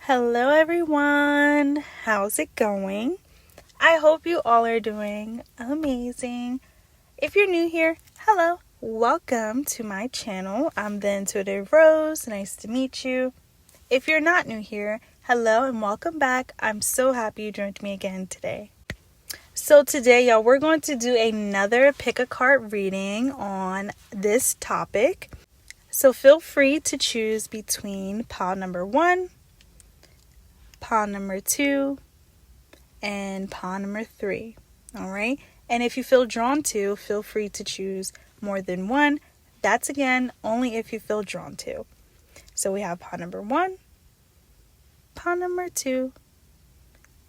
Hello everyone, how's it going? I hope you all are doing amazing. If you're new here, hello, welcome to my channel. I'm the Intuitive Rose, nice to meet you. If you're not new here, hello and welcome back. I'm so happy you joined me again today. So today, y'all, we're going to do another pick a card reading on this topic. So feel free to choose between pile number 1, pile number 2, and pile number 3. All right. And if you feel drawn to, feel free to choose more than one. That's again only if you feel drawn to. So we have pile number 1, pile number 2,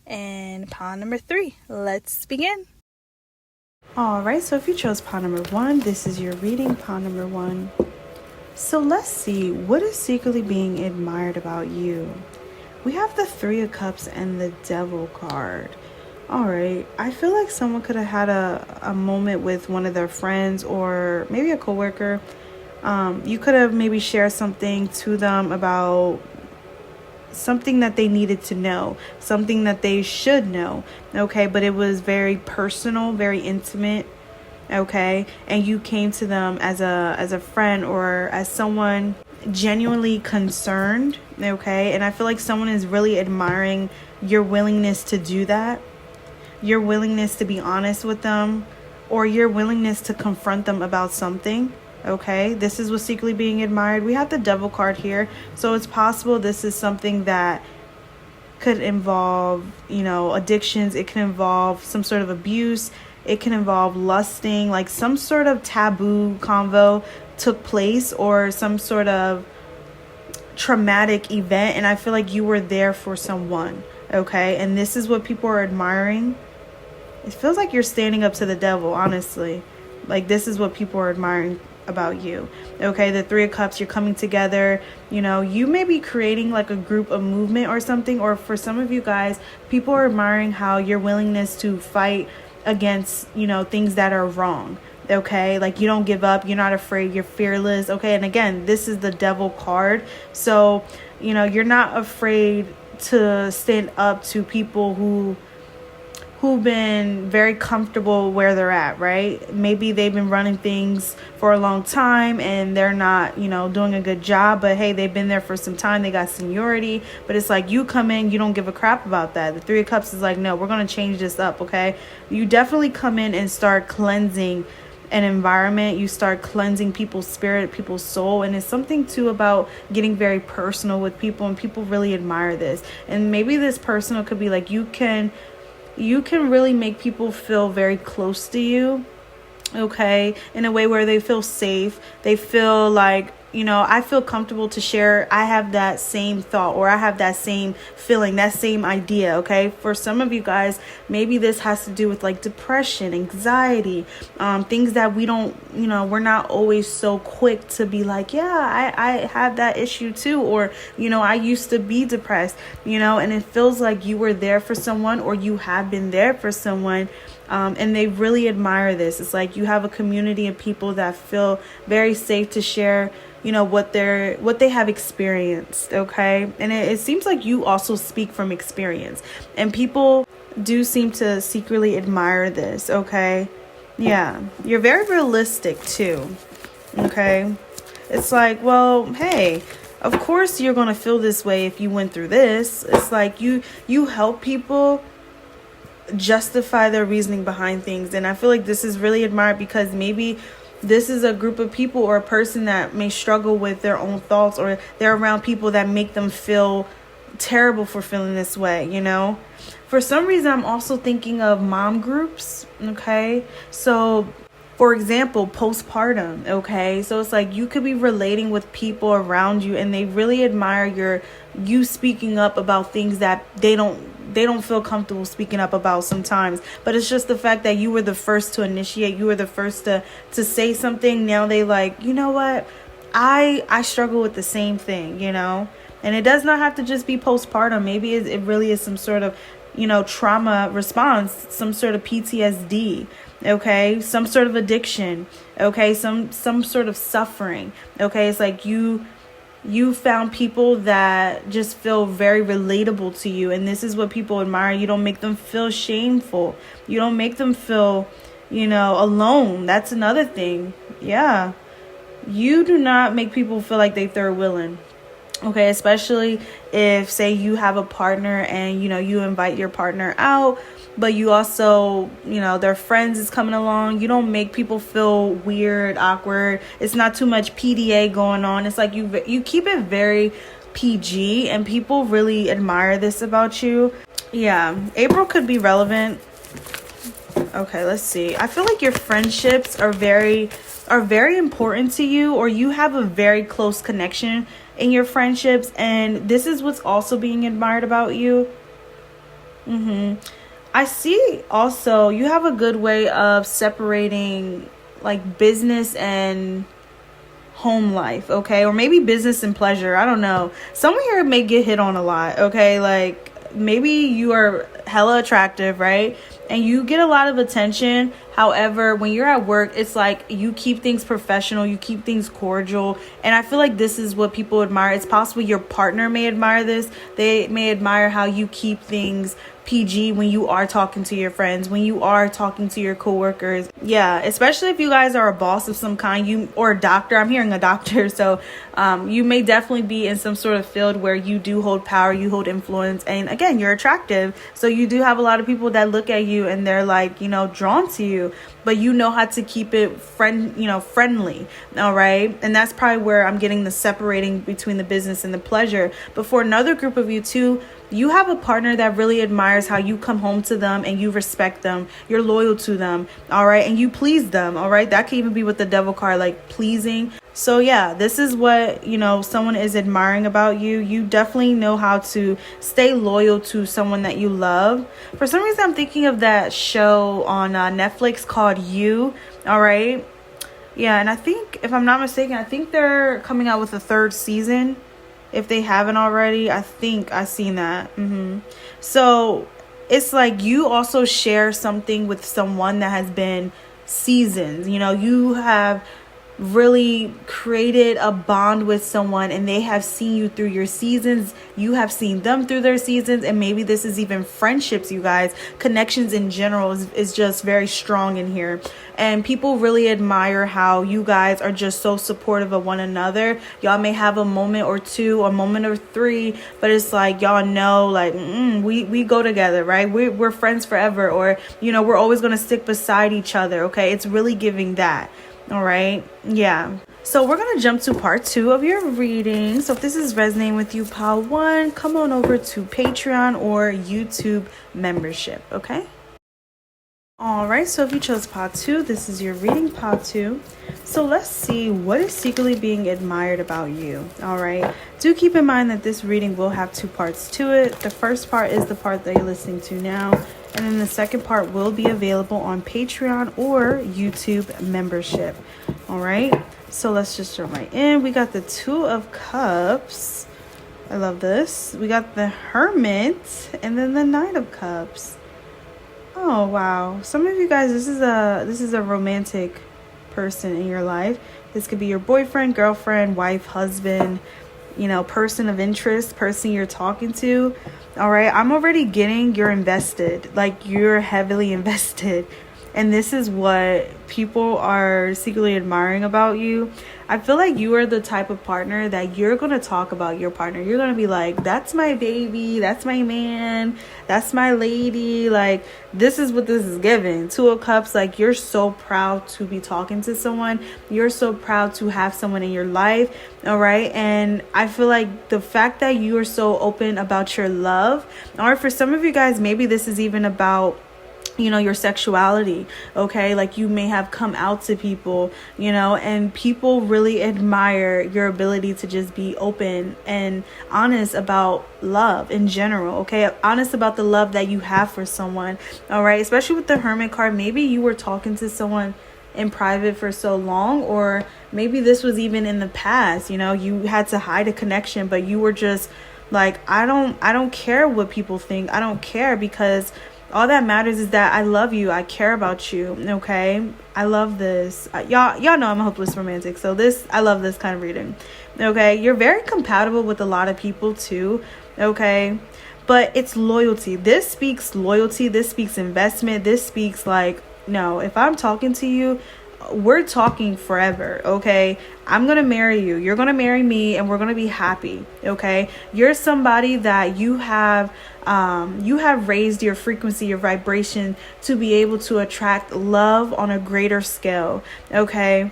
and pile number 3. Let's begin. All right. So if you chose pile number 1, this is your reading, pile number 1. So let's see, what is secretly being admired about you? We have the 3 of Cups and the Devil card. All right. I feel like someone could have had a moment with one of their friends or maybe a coworker. You could have maybe shared something to them about something that they needed to know, something that they should know. Okay. But it was very personal, very intimate. Okay. And you came to them as a friend or as someone genuinely concerned. Okay. And I feel like someone is really admiring your willingness to do that, your willingness to be honest with them, or your willingness to confront them about something. Okay. This is what's secretly being admired. We have the Devil card here. So it's possible this is something that could involve, addictions. It can involve some sort of abuse. It can involve lusting, like some sort of taboo convo took place or some sort of traumatic event. And I feel like you were there for someone. Okay. And this is what people are admiring. It feels like you're standing up to the devil, honestly. Like this is what people are admiring about you. Okay. The 3 of Cups, you're coming together. You may be creating like a group, a movement or something. Or for some of you guys, people are admiring how your willingness to fight against, things that are wrong. Okay. Like you don't give up. You're not afraid. You're fearless. Okay. And again, this is the Devil card. So, you're not afraid to stand up to people who've been very comfortable where they're at, right? Maybe they've been running things for a long time and they're not, doing a good job, but hey, they've been there for some time. They got seniority, but it's like you come in, you don't give a crap about that. The 3 of Cups is like, no, we're going to change this up. Okay. You definitely come in and start cleansing an environment. You start cleansing people's spirit, people's soul. And it's something too about getting very personal with people, and people really admire this. And maybe this personal could be like, you can really make people feel very close to you, okay, in a way where they feel safe. They feel like, I feel comfortable to share. I have that same thought, or I have that same feeling, that same idea, okay? For some of you guys, maybe this has to do with like depression, anxiety, things that we don't, we're not always so quick to be like, yeah, I have that issue too. Or, I used to be depressed, and it feels like you were there for someone, or you have been there for someone. And they really admire this. It's like you have a community of people that feel very safe to share, what they have experienced. Okay. And it seems like you also speak from experience, and people do seem to secretly admire this. Okay. Yeah. You're very realistic too. Okay. It's like, well, hey, of course you're going to feel this way if you went through this. It's like you help people justify their reasoning behind things. And I feel like this is really admired because maybe this is a group of people or a person that may struggle with their own thoughts, or they're around people that make them feel terrible for feeling this way. For some reason, I'm also thinking of mom groups. Okay. So for example, postpartum. Okay. So it's like you could be relating with people around you, and they really admire you speaking up about things that they don't feel comfortable speaking up about sometimes. But it's just the fact that you were the first to initiate, you were the first to say something. Now they like, you know what? I struggle with the same thing, and it does not have to just be postpartum. Maybe it really is some sort of, trauma response, some sort of PTSD. Okay. Some sort of addiction. Okay. Some sort of suffering. Okay. It's like you You found people that just feel very relatable to you, and this is what people admire. You don't make them feel shameful. You don't make them feel, alone. That's another thing. Yeah. You do not make people feel like they third wheeling. Okay, especially if, say, you have a partner and, you invite your partner out, but you also, their friends is coming along. You don't make people feel weird, awkward. It's not too much PDA going on. It's like you keep it very PG, and people really admire this about you. Yeah, April could be relevant. Okay, let's see. I feel like your friendships are very important to you, or you have a very close connection in your friendships, and this is what's also being admired about you. I see also you have a good way of separating like business and home life, okay? Or maybe business and pleasure. I don't know. Someone here may get hit on a lot, okay? Like maybe you are hella attractive, right? And you get a lot of attention. However, when you're at work, it's like you keep things professional, you keep things cordial. And I feel like this is what people admire. It's possible your partner may admire this. They may admire how you keep things PG when you are talking to your friends, when you are talking to your coworkers. Yeah, especially if you guys are a boss of some kind, or a doctor. I'm hearing a doctor. So you may definitely be in some sort of field where you do hold power, you hold influence. And again, you're attractive. So you do have a lot of people that look at you and they're like, drawn to you, but you know how to keep it friendly. All right. And that's probably where I'm getting the separating between the business and the pleasure. But for another group of you too, you have a partner that really admires how you come home to them and you respect them. You're loyal to them. All right. And you please them. All right. That can even be with the devil card, like pleasing. So yeah, this is what, someone is admiring about you. You definitely know how to stay loyal to someone that you love. For some reason, I'm thinking of that show on Netflix called You. All right. Yeah. And I think, if I'm not mistaken, I think they're coming out with a third season. If they haven't already, I think I've seen that. So it's like you also share something with someone that has been seasons. You have really created a bond with someone, and they have seen you through your seasons. You have seen them through their seasons, and maybe this is even friendships, you guys. Connections in general is just very strong in here, and people really admire how you guys are just so supportive of one another. Y'all may have a moment or two, a moment or three, but it's like y'all know, like we go together, right? We're friends forever, or we're always gonna stick beside each other. Okay, it's really giving that. All right. Yeah. So we're going to jump to part 2 of your reading. So if this is resonating with you, pile 1, come on over to Patreon or YouTube membership. Okay. All right. So if you chose pile 2, this is your reading, pile 2. So let's see what is secretly being admired about you. All right. Do keep in mind that this reading will have 2 parts to it. The first part is the part that you're listening to now. And then the second part will be available on Patreon or YouTube membership. All right. So let's just jump right in. We got the 2 of Cups. I love this. We got the Hermit and then the Knight of Cups. Oh, wow. Some of you guys, this is a romantic person in your life. This could be your boyfriend, girlfriend, wife, husband, person of interest, person you're talking to. All right. I'm already getting you're invested, like you're heavily invested. And this is what people are secretly admiring about you. I feel like you are the type of partner that you're going to talk about your partner. You're going to be like, that's my baby. That's my man. That's my lady. Like, this is what this is giving. 2 of Cups. Like, you're so proud to be talking to someone. You're so proud to have someone in your life. All right. And I feel like the fact that you are so open about your love, or for some of you guys, maybe this is even about your sexuality. Okay. Like you may have come out to people, and people really admire your ability to just be open and honest about love in general. Okay. Honest about the love that you have for someone. All right. Especially with the Hermit card. Maybe you were talking to someone in private for so long, or maybe this was even in the past, you had to hide a connection, but you were just like, I don't care what people think. I don't care, because all that matters is that I love you. I care about you. Okay. I love this. Y'all know I'm a hopeless romantic. So I love this kind of reading. Okay. You're very compatible with a lot of people too. Okay. But it's loyalty. This speaks loyalty. This speaks investment. This speaks like, no, if I'm talking to you, we're talking forever. Okay. I'm going to marry you. You're going to marry me, and we're going to be happy. Okay. You're somebody that you have raised your frequency, your vibration to be able to attract love on a greater scale. Okay.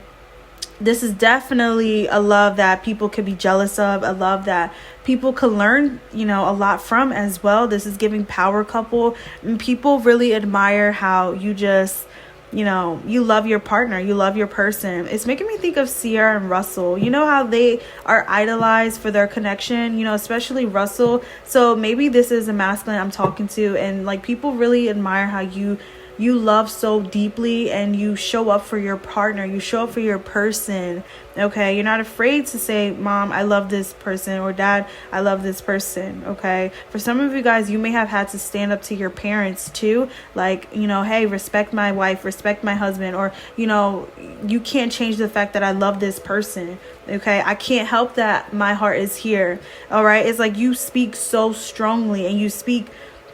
This is definitely a love that people could be jealous of, a love that people could learn, a lot from as well. This is giving power couple, and people really admire how you just, you love your partner, you love your person. It's making me think of Sierra and Russell. You know how they are idolized for their connection, especially Russell. So maybe this is a masculine I'm talking to, and like people really admire how you love so deeply, and you show up for your partner, you show up for your person. Okay, you're not afraid to say, Mom, I love this person, or Dad, I love this person. Okay, for some of you guys, you may have had to stand up to your parents too, like, hey, respect my wife, respect my husband, or you can't change the fact that I love this person. Okay, I can't help that my heart is here. All right, it's like you speak so strongly, and you speak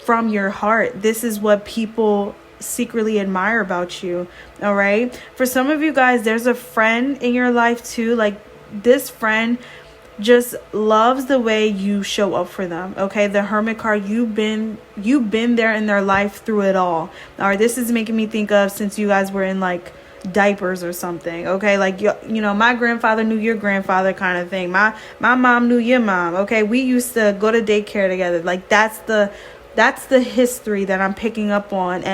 from your heart. This is what people secretly admire about you. All right, for some of you guys, there's a friend in your life too. Like, this friend just loves the way you show up for them. Okay, the Hermit card, you've been there in their life through it all. All right, this is making me think of since you guys were in like diapers or something. Okay, like my grandfather knew your grandfather kind of thing. My mom knew your mom. Okay, we used to go to daycare together. Like, that's the history that I'm picking up on.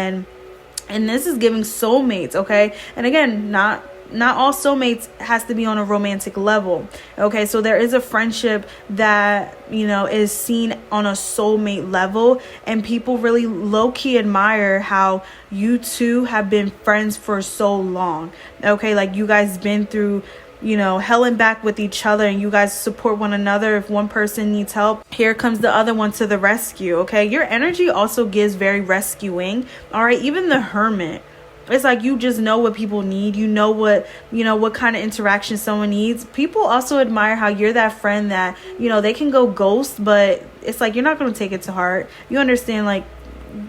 And this is giving soulmates. Okay, and again, not all soulmates has to be on a romantic level. Okay, so there is a friendship that is seen on a soulmate level, and people really low-key admire how you two have been friends for so long. Okay, like you guys been through hell and back with each other, and you guys support one another. If one person needs help, here comes the other one to the rescue. Okay, your energy also gives very rescuing. All right, even the Hermit, it's like you just know what people need. What kind of interaction someone needs. People also admire how you're that friend that they can go ghost, but it's like you're not going to take it to heart. You understand, like,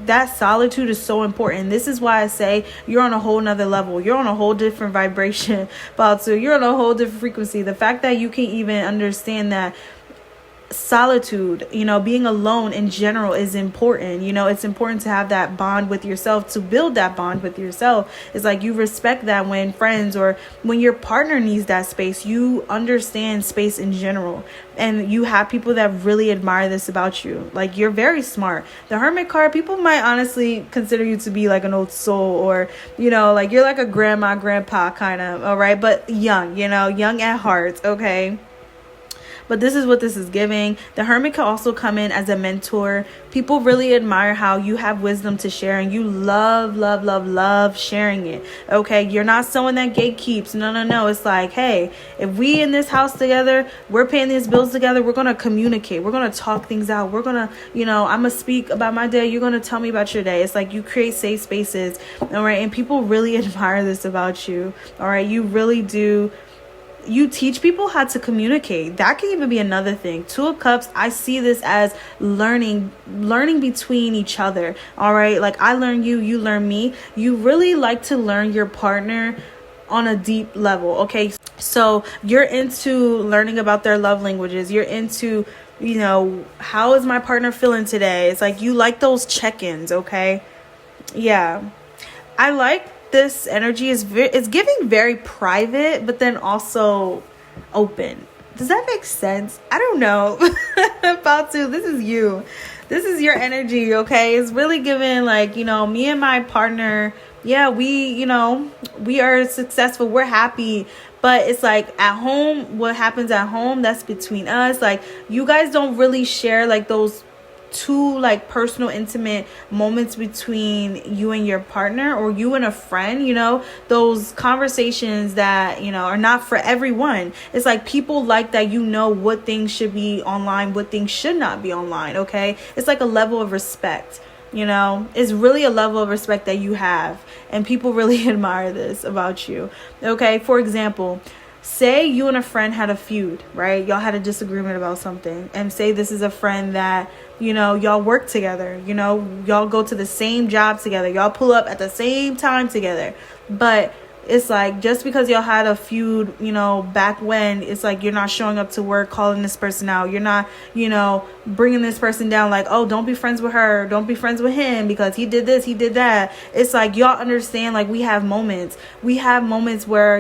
that solitude is so important. This is why I say you're on a whole nother level. You're on a whole different vibration, Baltu. You're on a whole different frequency. The fact that you can even understand that solitude, being alone in general is important. It's important to have that bond with yourself, to build that bond with yourself. It's like you respect that when friends or when your partner needs that space. You understand space in general, and you have people that really admire this about you. Like, you're very smart. The Hermit card, people might honestly consider you to be like an old soul, or like you're like a grandpa kind of. All right, but young at heart. Okay, but this is what this is giving. The Hermit can also come in as a mentor. People really admire how you have wisdom to share, and you love sharing it. Okay, you're not someone that gatekeeps. No. It's like, hey, if we in this house together, we're paying these bills together, we're going to communicate. We're going to talk things out. We're going to, I'm going to speak about my day. You're going to tell me about your day. It's like you create safe spaces. All right, and people really admire this about you. All right, you really do. You teach people how to communicate. That can even be another thing. Two of Cups, I see this as learning between each other. All right, like I learn you, you learn me. You really like to learn your partner on a deep level. Okay, so you're into learning about their love languages. You're into, how is my partner feeling today? It's like you like those check-ins. Okay, yeah, I like this energy. It's giving very private, but then also open. Does that make sense? I don't know. Batu, this is you. This is your energy, okay? It's really giving like, me and my partner, yeah, we are successful. We're happy. But it's like at home, what happens at home, that's between us. Like, you guys don't really share like those two like personal intimate moments between you and your partner, or you and a friend. Those conversations that are not for everyone. It's like people like that, what things should be online, what things should not be online. Okay, it's like a level of respect. is really a level of respect that you have. And people really admire this about you. Okay, for example, say you and a friend had a feud, right? Y'all had a disagreement about something. And say this is a friend that, y'all work together. Y'all go to the same job together. Y'all pull up at the same time together. But it's like, just because y'all had a feud, back when, it's like you're not showing up to work, calling this person out. You're not, bringing this person down like, oh, don't be friends with her. Don't be friends with him because he did this, he did that. It's like, y'all understand, like, we have moments. We have moments where,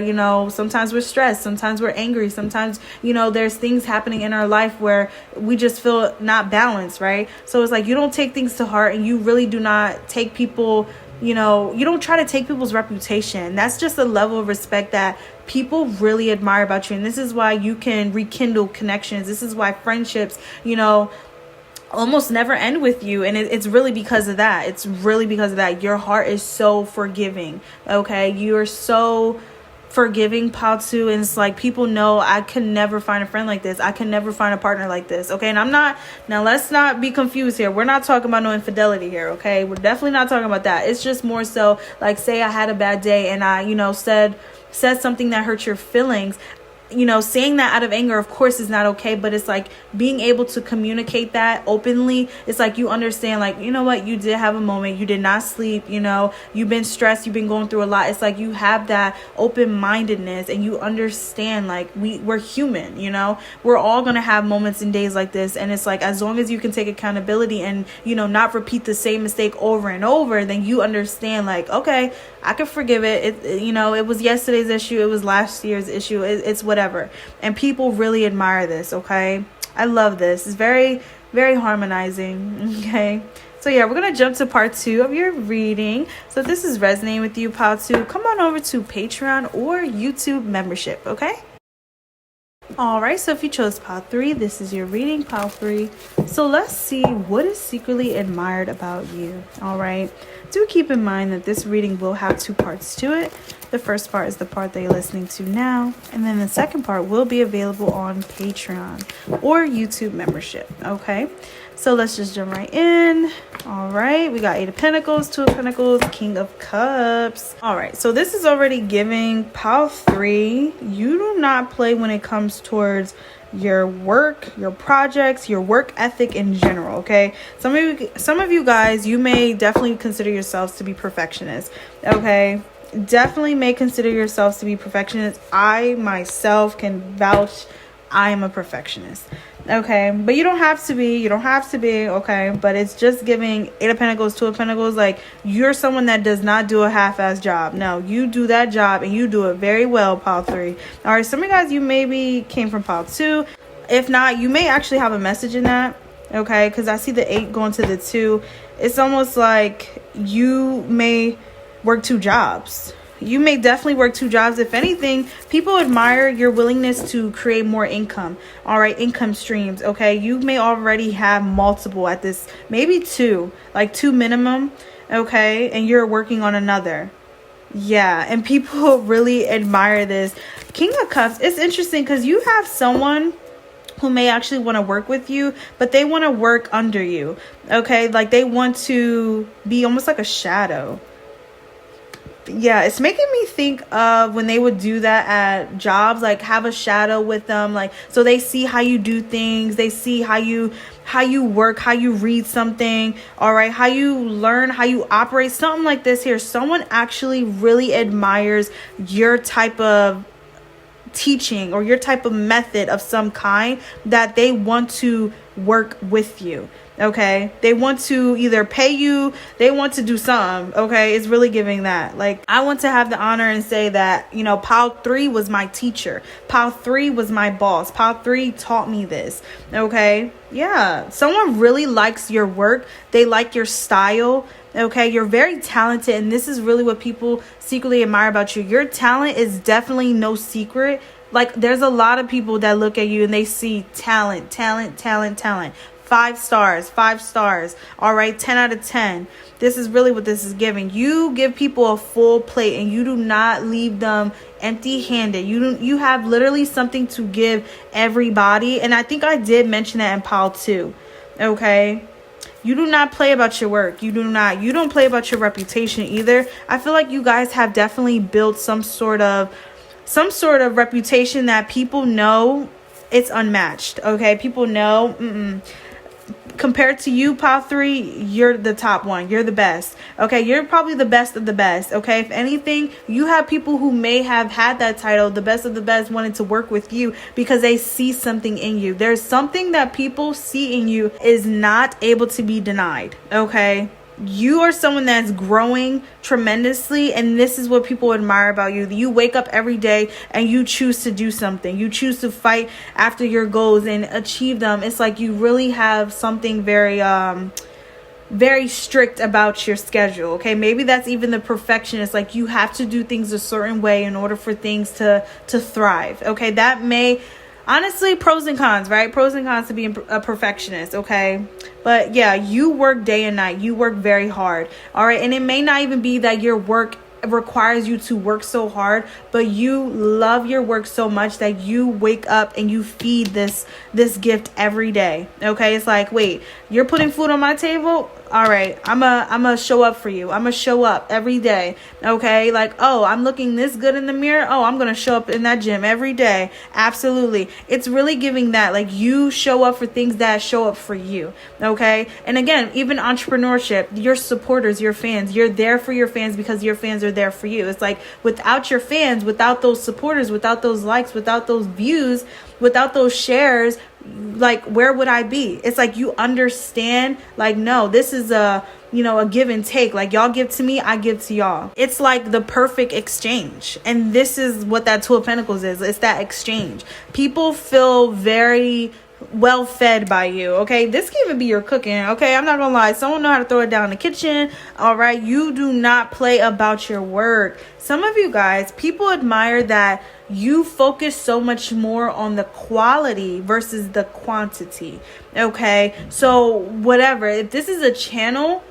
sometimes we're stressed. Sometimes we're angry. Sometimes, there's things happening in our life where we just feel not balanced, right? So it's like, you don't take things to heart, and you really do not take people, you don't try to take people's reputation. That's just a level of respect that people really admire about you. And this is why you can rekindle connections. This is why friendships, almost never end with you. And it's really because of that. It's really because of that. Your heart is so forgiving. Okay. You're so forgiving, Patu, and it's like, people know I can never find a friend like this. I can never find a partner like this. Okay. And now let's not be confused here. We're not talking about no infidelity here. Okay. We're definitely not talking about that. It's just more so like, say I had a bad day and I, said something that hurt your feelings. Saying that out of anger, of course, is not okay, but it's like being able to communicate that openly. It's like, you understand, like, you know what, you did have a moment, you did not sleep, you've been stressed, you've been going through a lot. It's like you have that open-mindedness, and you understand, like, we're human, we're all gonna have moments and days like this. And it's like, as long as you can take accountability and not repeat the same mistake over and over, then you understand, like, okay, I can forgive it. It was yesterday's issue, it was last year's issue, it's whatever. And people really admire this. Okay, I love this. It's very, very harmonizing. Okay, so yeah, we're gonna jump to part 2 of your reading. So if this is resonating with you, part 2, come on over to Patreon or YouTube membership. Okay. All right, so if you chose pile 3, this is your reading, pile 3. So let's see what is secretly admired about you. All right, do keep in mind that this reading will have 2 parts to it. The first part is the part that you're listening to now, and then the second part will be available on Patreon or YouTube membership. Okay, so let's just jump right in. All right, we got 8 of Pentacles, 2 of Pentacles, King of Cups. All right, so this is already giving pile 3. You do not play when it comes towards your work, your projects, your work ethic in general. Okay, some of you guys, you may definitely consider yourselves to be perfectionists. Okay, definitely may consider yourselves to be perfectionists. I myself can vouch I am a perfectionist. Okay, but you don't have to be, okay, but it's just giving 8 of Pentacles, 2 of Pentacles, like, you're someone that does not do a half-ass job. No, you do that job, and you do it very well, pile 3. All right, some of you guys, you maybe came from pile 2. If not, you may actually have a message in that. Okay, because I see the 8 going to the 2. It's almost like you may work 2 jobs. You may definitely work 2 jobs. If anything, people admire your willingness to create more income. All right, income streams. Okay, you may already have multiple at this, maybe 2, like 2 minimum. Okay, and you're working on another. Yeah, and people really admire this. King of Cups, it's interesting because you have someone who may actually want to work with you, but they want to work under you. Okay, like they want to be almost like a shadow. Yeah, it's making me think of when they would do that at jobs, like have a shadow with them, like, so they see how you do things, they see how you work, how you read something, all right, how you learn, how you operate, something like this here. Someone actually really admires your type of teaching or your type of method of some kind, that they want to work with you. Okay, they want to either pay you, they want to do something. Okay, it's really giving that. Like, I want to have the honor and say that, pile 3 was my teacher, pile 3 was my boss, pile 3 taught me this. Okay, yeah, someone really likes your work, they like your style. Okay, you're very talented, and this is really what people secretly admire about you. Your talent is definitely no secret. Like, there's a lot of people that look at you and they see talent. 5 stars. All right, 10 out of 10. This is really what this is giving. You give people a full plate, and you do not leave them empty-handed. You have literally something to give everybody. And I think I did mention that in pile 2. Okay, You do not play about your work. You don't play about your reputation either. I feel like you guys have definitely built some sort of reputation that people know it's unmatched. Okay, people know compared to you, Pile 3, you're the top one. You're the best. Okay, you're probably the best of the best. Okay, if anything, you have people who may have had that title, the best of the best, wanted to work with you because they see something in you. There's something that people see in you is not able to be denied. Okay, you are someone that's growing tremendously, and this is what people admire about you. You wake up every day and you choose to do something. You choose to fight after your goals and achieve them. It's like you really have something very very strict about your schedule. Okay, maybe that's even the perfectionist. Like, you have to do things a certain way in order for things to thrive. Okay, that may honestly, pros and cons, right? Pros and cons to being a perfectionist, okay? But yeah, you work day and night. You work very hard, all right? And it may not even be that your work requires you to work so hard, but you love your work so much that you wake up and you feed this gift every day, okay? It's like, wait, you're putting food on my table? All right, I'm a show up for you. I'm gonna show up every day, okay? Like, oh, I'm looking this good in the mirror. Oh, I'm gonna show up in that gym every day. Absolutely. It's really giving that, like, you show up for things that show up for you, okay? And again, even entrepreneurship, your supporters, your fans, you're there for your fans because your fans are there for you. It's like, without your fans, without those supporters, without those likes, without those views, without those shares, like, where would I be? It's like, you understand, like, no, this is a give and take. Like, y'all give to me, I give to y'all. It's like the perfect exchange. And this is what that Two of Pentacles is. It's that exchange. People feel very well fed by you, okay? This can even be your cooking, okay? I'm not gonna lie, someone know how to throw it down in the kitchen, all right? You do not play about your work. Some of you guys, people admire that you focus so much more on the quality versus the quantity, okay? So whatever, if this is a channel,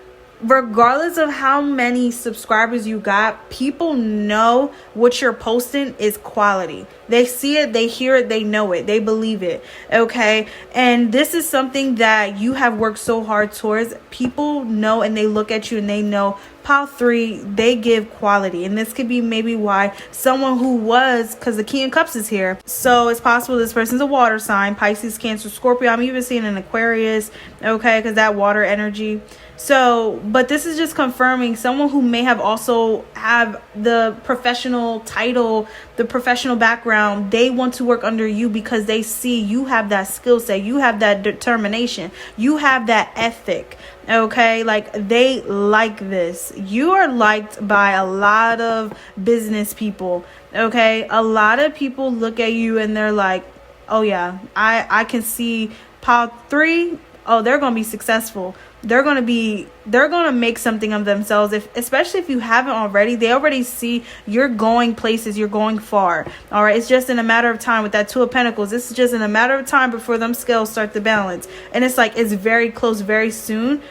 regardless of how many subscribers you got, people know what you're posting is quality. They see it, they hear it, they know it, they believe it, okay? And this is something that you have worked so hard towards. People know, and they look at you and they know, Pile 3, they give quality. And this could be maybe why someone who was, because the King of Cups is here, so it's possible this person's a water sign, Pisces, Cancer, Scorpio. I'm even seeing an Aquarius, okay, because that water energy. So, but this is just confirming someone who may have also have the professional title, the professional background. They want to work under you because they see you have that skill set, you have that determination, you have that ethic, okay? Like, they like this. You are liked by a lot of business people, okay? A lot of people look at you and they're like, oh yeah, I can see Pile 3. Oh, they're going to be successful. They're going to make something of themselves. Especially if you haven't already, they already see you're going places, you're going far. All right. It's just in a matter of time with that Two of Pentacles. This is just in a matter of time before them scales start to balance. And it's like, it's very close, very soon.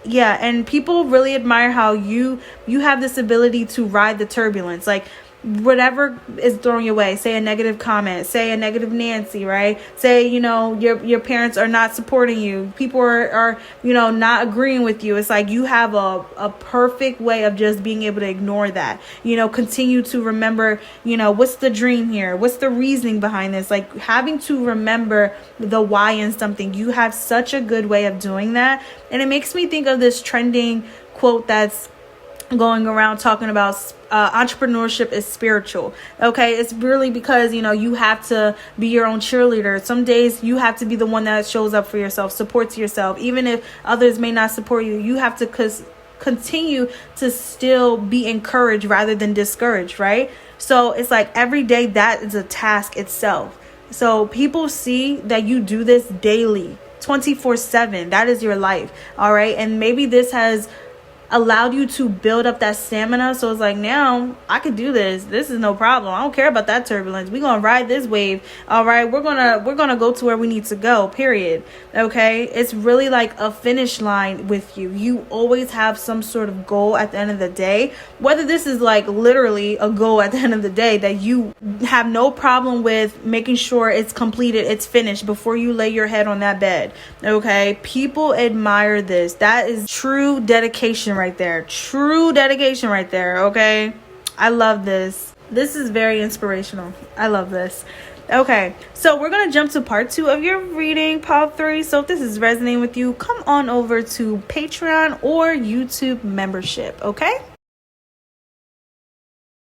Yeah. And people really admire how you have this ability to ride the turbulence. Like, whatever is thrown your way, say a negative comment, say a negative Nancy, right? Say, your parents are not supporting you. People are not agreeing with you. It's like, you have a perfect way of just being able to ignore that, continue to remember, what's the dream here? What's the reasoning behind this? Like, having to remember the why in something. You have such a good way of doing that. And it makes me think of this trending quote that's going around talking about entrepreneurship is spiritual. Okay, it's really because you have to be your own cheerleader. Some days you have to be the one that shows up for yourself, supports yourself, even if others may not support you. You have to continue to still be encouraged rather than discouraged, right? So it's like, every day that is a task itself. So people see that you do this daily, 24/7. That is your life. All right, and maybe this has allowed you to build up that stamina. So it's like, now I can do this. This is no problem. I don't care about that turbulence. We're gonna ride this wave. All right, we're gonna go to where we need to go, period. Okay, it's really like a finish line with you. You always have some sort of goal at the end of the day, whether this is like literally a goal at the end of the day that you have no problem with making sure it's completed, it's finished before you lay your head on that bed. Okay, people admire this. That is true dedication right there. True dedication right there. Okay, I love this. This is very inspirational. I love this. Okay, so we're gonna jump to part 2 of your reading, part 3. So if this is resonating with you, come on over to Patreon or YouTube membership. Okay.